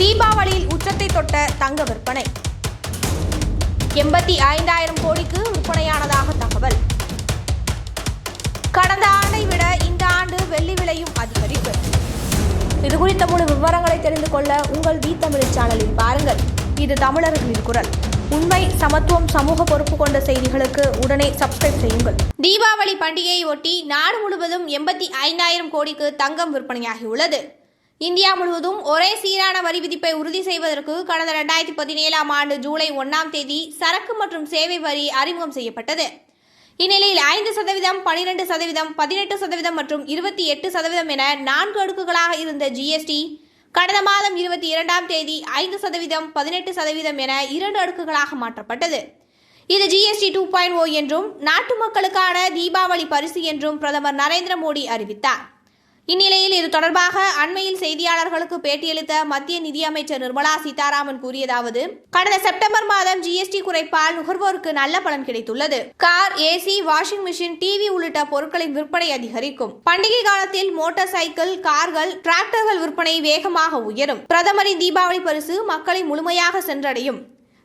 தீபாவளியில் உச்சத்தை தொட்ட தங்க விற்பனை 85,000 கோடிக்கு விற்பனையானதாக தகவல். கடந்த ஆண்டை விட இந்த ஆண்டு வெள்ளி விலையும் அதிகரிப்பு. இதுகுறித்த முழு விவரங்களை தெரிந்து கொள்ள உங்கள் வி தமிழ் சேனலில் பாருங்கள். இது தமிழர்களின் குரல். உண்மை, சமத்துவம், சமூக பொறுப்பு கொண்ட செய்திகளுக்கு உடனே சப்ஸ்கிரைப் செய்யுங்கள். தீபாவளி பண்டிகையை ஒட்டி நாடு முழுவதும் 85,000 கோடிக்கு தங்கம் விற்பனையாகியுள்ளது. இந்தியா முழுவதும் ஒரே சீரான வரி விதிப்பை உறுதி செய்வதற்கு கடந்த 2017ஆம் ஆண்டு ஜூலை 1ஆம் தேதி சரக்கு மற்றும் சேவை வரி அறிமுகம் செய்யப்பட்டது. இந்நிலையில் 5%, 12%, 18% மற்றும் 28% என 4 அடுக்குகளாக இருந்த ஜிஎஸ்டி கடந்த மாதம் 22ஆம் தேதி 5%, 18% என 2 அடுக்குகளாக மாற்றப்பட்டது. இது ஜிஎஸ்டி 2.0 என்றும் நாட்டு மக்களுக்கான தீபாவளி பரிசு என்றும் பிரதமர் நரேந்திர மோடி அறிவித்தார். இந்நிலையில் இது தொடர்பாக அண்மையில் செய்தியாளர்களுக்கு பேட்டியளித்த மத்திய நிதியமைச்சர் நிர்மலா சீதாராமன் கூறியதாவது: கடந்த செப்டம்பர் மாதம் ஜிஎஸ்டி குறைப்பால் நுகர்வோருக்கு நல்ல பலன் கிடைத்துள்ளது. Car, AC, washing machine, TV உள்ளிட்ட பொருட்களின் விற்பனை அதிகரிக்கும். பண்டிகை காலத்தில் மோட்டார் சைக்கிள், கார்கள், டிராக்டர்கள் விற்பனை வேகமாக உயரும். பிரதமரின் தீபாவளி பரிசு மக்களை முழுமையாக சென்றடையும்.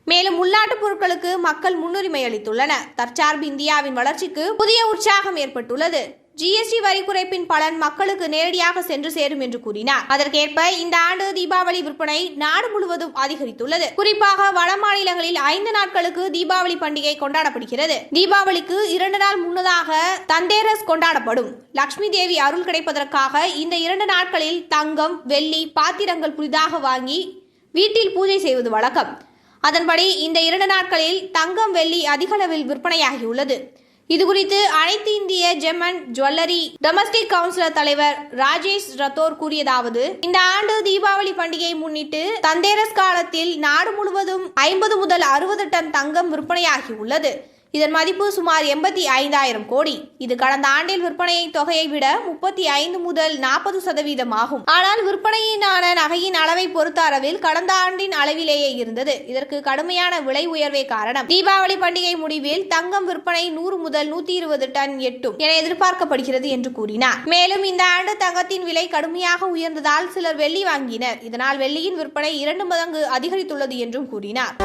மேலும் உள்நாட்டு பொருட்களுக்கு மக்கள் முன்னுரிமை அளித்துள்ளனர். தற்சார்பு இந்தியாவின் வளர்ச்சிக்கு புதிய உற்சாகம் ஏற்பட்டுள்ளது. ஜிஎஸ்டி வரி குறைப்பின் பலன் மக்களுக்கு நேரடியாக சென்று சேரும் என்று கூறினார். அதற்கேற்ப இந்த ஆண்டு தீபாவளி விற்பனை நாடு முழுவதும் அதிகரித்துள்ளது. குறிப்பாக வட மாநிலங்களில் 5 நாட்களுக்கு தீபாவளி பண்டிகை கொண்டாடப்படுகிறது. தீபாவளிக்கு 2 நாள் முன்னதாக தந்தேரஸ் கொண்டாடப்படும். லட்சுமி தேவி அருள் கிடைப்பதற்காக இந்த 2 நாட்களில் தங்கம், வெள்ளி பாத்திரங்கள் புதிதாக வாங்கி வீட்டில் பூஜை செய்வது வழக்கம். அதன்படி இந்த 2 நாட்களில் தங்கம், வெள்ளி அதிக அளவில் விற்பனையாகியுள்ளது. இதுகுறித்து அனைத்து இந்திய GeM and jewellery domestic council தலைவர் ராஜேஷ் ரத்தோர் கூறியதாவது: இந்த ஆண்டு தீபாவளி பண்டிகையை முன்னிட்டு தந்தேரஸ் காலத்தில் நாடு முழுவதும் 50 முதல் 60 டன் தங்கம் விற்பனையாகியுள்ளது. இதன் மதிப்பு சுமார் 85,000 கோடி. இது கடந்த ஆண்டில் விற்பனை தொகையை விட 35 முதல் 40% ஆகும். ஆனால் விற்பனையினான நகையின் அளவை பொறுத்த அளவில் கடந்த ஆண்டின் அளவிலேயே இருந்தது. இதற்கு கடுமையான விலை உயர்வே காரணம். தீபாவளி பண்டிகை முடிவில் தங்கம் விற்பனை 100 முதல் 120 டன் எட்டும் என எதிர்பார்க்கப்படுகிறது என்று கூறினார். மேலும் இந்த ஆண்டு தங்கத்தின் விலை கடுமையாக உயர்ந்ததால் சிலர் வெள்ளி வாங்கினர். இதனால் வெள்ளியின் விற்பனை 2 மடங்கு அதிகரித்துள்ளது என்றும் கூறினார்.